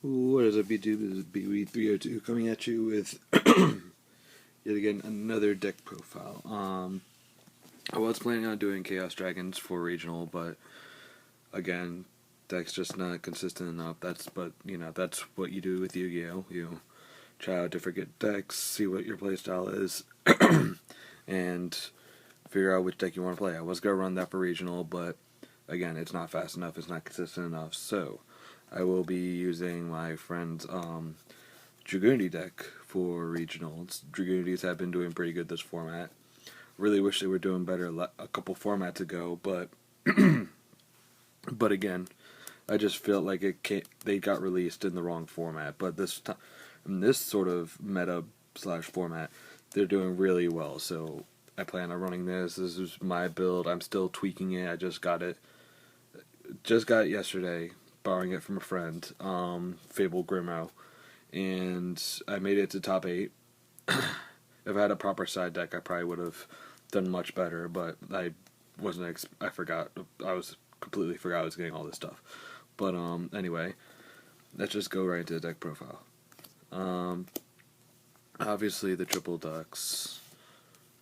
What is up, YouTube? This is BW302 coming at you with yet again another deck profile. I was planning on doing Chaos Dragons for regional, but again, deck's just not consistent enough. That's what you do with Yu-Gi-Oh. You try out different decks, see what your playstyle is, and figure out which deck you want to play. I was gonna run that for regional, but again, it's not fast enough. It's not consistent enough. So I will be using my friend's Dragunity deck for regionals. Dragunities have been doing pretty good this format. Really wish they were doing better a couple formats ago, but but again, I just feel like they got released in the wrong format. But this time, in this sort of meta / format, they're doing really well. So I plan on running this. This is my build. I'm still tweaking it. I just got it yesterday, borrowing it from a friend, Fable Grimrow, and I made it to top 8. If I had a proper side deck, I probably would have done much better, but I completely forgot I was getting all this stuff. But anyway, let's just go right into the deck profile. Obviously the triple ducks,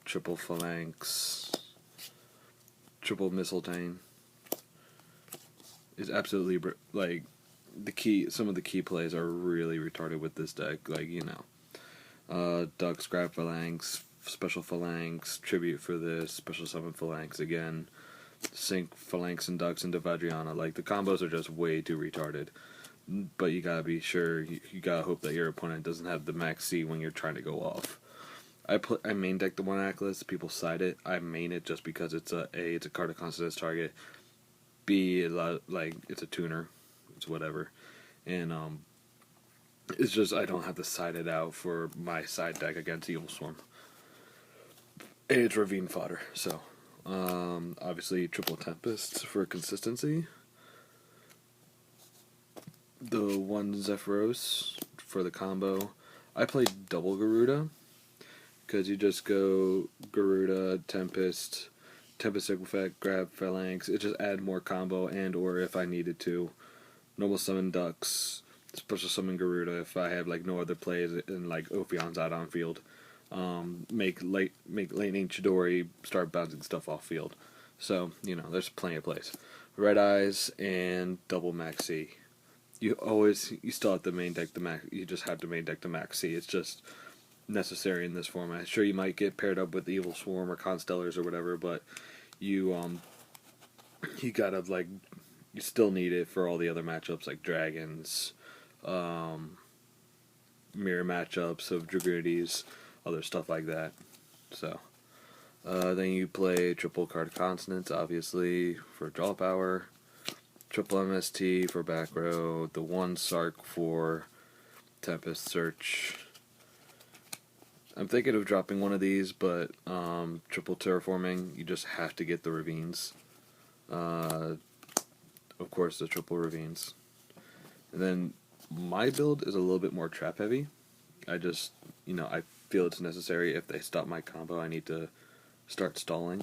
triple phalanx, triple mistletoe is absolutely some of the key plays are really retarded with this deck. Ducks grab phalanx, special phalanx, tribute for this, special summon phalanx again, sync phalanx and ducks into Vajrayana. Like, the combos are just way too retarded. But you gotta be sure, you gotta hope that your opponent doesn't have the max C when you're trying to go off. I main deck the one Atlas. People side it. I main it just because it's a card of consonance target. B, it's a tuner. It's whatever. And it's just I don't have to side it out for my side deck against Evil Swarm. And it's Ravine fodder. So obviously triple Tempest for consistency. The one Zephyros for the combo. I played double Garuda, because you just go Garuda, Tempest effect, grab Phalanx. It just add more combo, and or if I needed to, normal summon Ducks, special summon Garuda if I have no other plays and Ophion's out on field. Make Lightning Chidori start bouncing stuff off field. So, there's plenty of plays. Red Eyes and double Max C. You still have to main deck the Max. You just have to main deck the Max C. It's just necessary in this format. Sure, you might get paired up with Evil Swarm or Constellars or whatever, but you gotta you still need it for all the other matchups like dragons, mirror matchups of Dragunities, other stuff like that. So then you play triple card consonants, obviously, for draw power, triple MST for back row, the one Sark for Tempest Search. I'm thinking of dropping one of these, but triple terraforming, you just have to get the ravines. Of course, the triple ravines. And then my build is a little bit more trap heavy. I just, I feel it's necessary. If they stop my combo, I need to start stalling.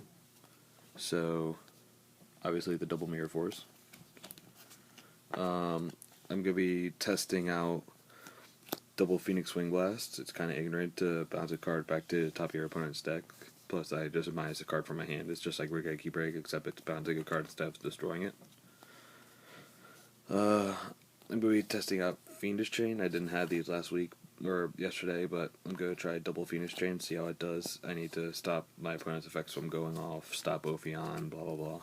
So, obviously the double mirror force. I'm going to be testing out double Phoenix Wing Blast. It's kind of ignorant to bounce a card back to the top of your opponent's deck. Plus, I just minus a card from my hand. It's just like Regeki Break, except it's bouncing a card instead of destroying it. I'm going to be testing out Fiendish Chain. I didn't have these last week or yesterday, but I'm going to try double Fiendish Chain, see how it does. I need to stop my opponent's effects from going off, stop Ophion, blah blah blah.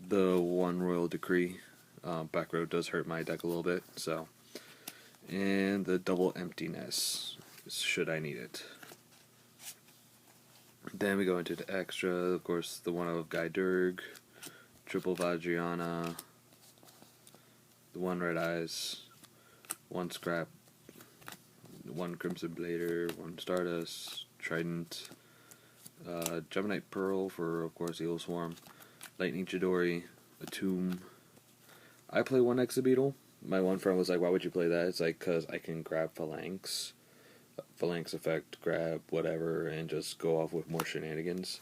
The one Royal Decree, back row does hurt my deck a little bit, so. And the double Emptiness, should I need it. Then we go into the extra, of course, the one of Gaidurg, triple Vajrayana, the one Red Eyes, one Scrap, one Crimson Blader, one Stardust, Trident, Gemini Pearl for, of course, Evil Swarm, Lightning Chidori, a Tomb. I play one Exabeetle. My one friend was like, why would you play that? It's like, because I can grab Phalanx effect, grab whatever, and just go off with more shenanigans.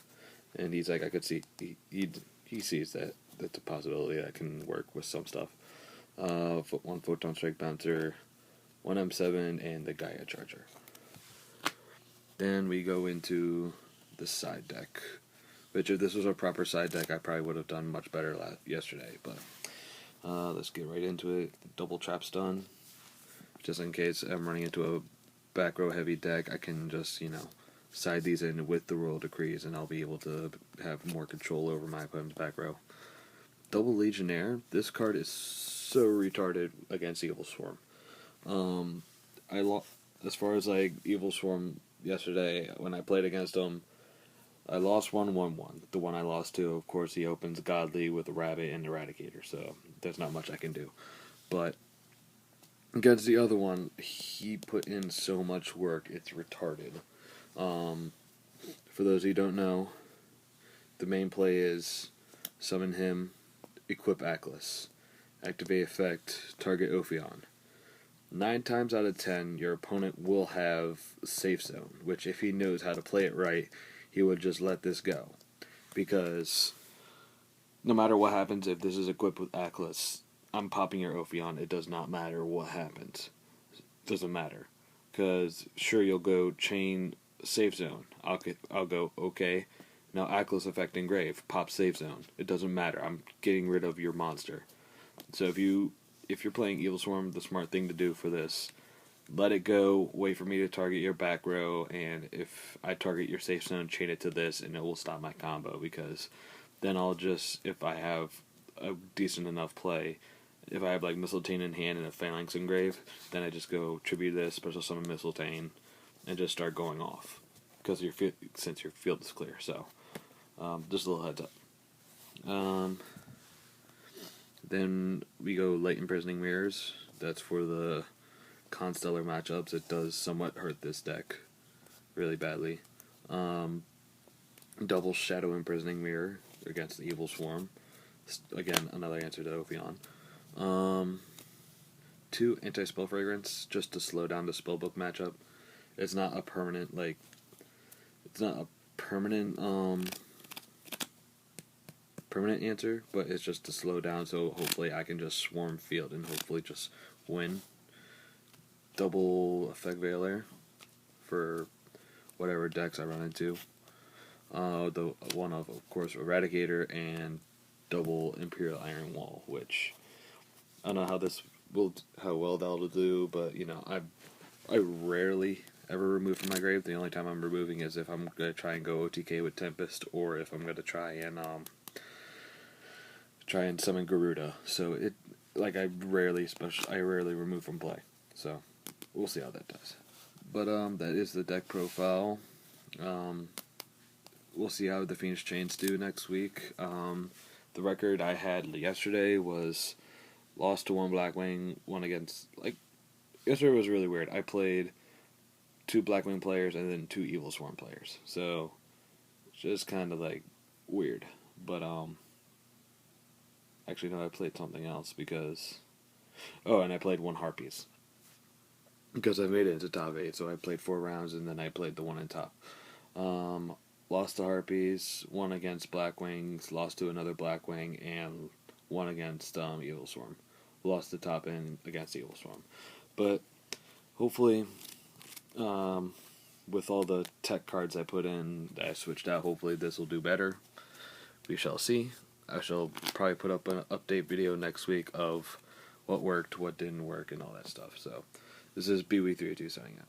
And he's like, I could see, he sees that that's a possibility that can work with some stuff. one Photon Strike Bouncer, one M7, and the Gaia Charger. Then we go into the side deck, which if this was a proper side deck, I probably would have done much better yesterday, but let's get right into it. Double trap stun, just in case I'm running into a back row heavy deck, I can just, side these in with the Royal Decrees, and I'll be able to have more control over my opponent's back row. Double Legionnaire, this card is so retarded against Evil Swarm. As far as like Evil Swarm yesterday, when I played against him, I lost 1-1-1. The one I lost to, of course, he opens Godly with a Rabbit and Eradicator, so there's not much I can do. But against the other one, he put in so much work, it's retarded. For those who don't know, the main play is summon him, equip Atlas, activate effect, target Ophion. 9 times out of 10, your opponent will have Safe Zone, which if he knows how to play it right, he would just let this go. Because no matter what happens, if this is equipped with Atlas, I'm popping your Ophion. It does not matter what happens. It doesn't matter. Because sure, you'll go chain Safe Zone. I'll go, okay. Now Atlas effect engrave, pop Safe Zone. It doesn't matter. I'm getting rid of your monster. So if you're playing Evil Swarm, the smart thing to do for this, let it go, wait for me to target your back row, and if I target your Safe Zone, chain it to this, and it will stop my combo, because then I'll just, if I have a decent enough play, if I have like Mistletoe in hand and a Phalanx engrave, then I just go tribute this, special summon Mistletoe, and just start going off, because since your field is clear, so just a little heads up. Then we go Light Imprisoning Mirrors. That's for the Constellar matchups. It does somewhat hurt this deck really badly. Double Shadow Imprisoning Mirror against the Evil Swarm. Again, another answer to Ophion. 2 Anti-Spell Fragrance, just to slow down the Spellbook matchup. It's not a permanent, permanent answer, but it's just to slow down, so hopefully I can just swarm field and hopefully just win. Double Effect Veiler for whatever decks I run into. The one of course, Eradicator, and double Imperial Iron Wall, which I don't know how well that'll do, but I rarely ever remove from my grave. The only time I'm removing is if I'm gonna try and go OTK with Tempest, or if I'm gonna try and summon Garuda. So I rarely remove from play. So we'll see how that does. But that is the deck profile. We'll see how the Phoenix Chains do next week. The record I had yesterday was lost to one Blackwing, one against yesterday was really weird. I played 2 Blackwing players and then 2 Evil Swarm players. So just kind of weird. But actually no, I played something else and I played 1 Harpies. Because I made it into top 8, so I played 4 rounds and then I played the one in top. Lost to Harpies, won against Blackwings, lost to another Blackwing, and won against Evil Swarm. Lost the top end against Evil Swarm. But hopefully, with all the tech cards I put in that I switched out, hopefully this will do better. We shall see. I shall probably put up an update video next week of what worked, what didn't work, and all that stuff. So, this is BW302 signing out.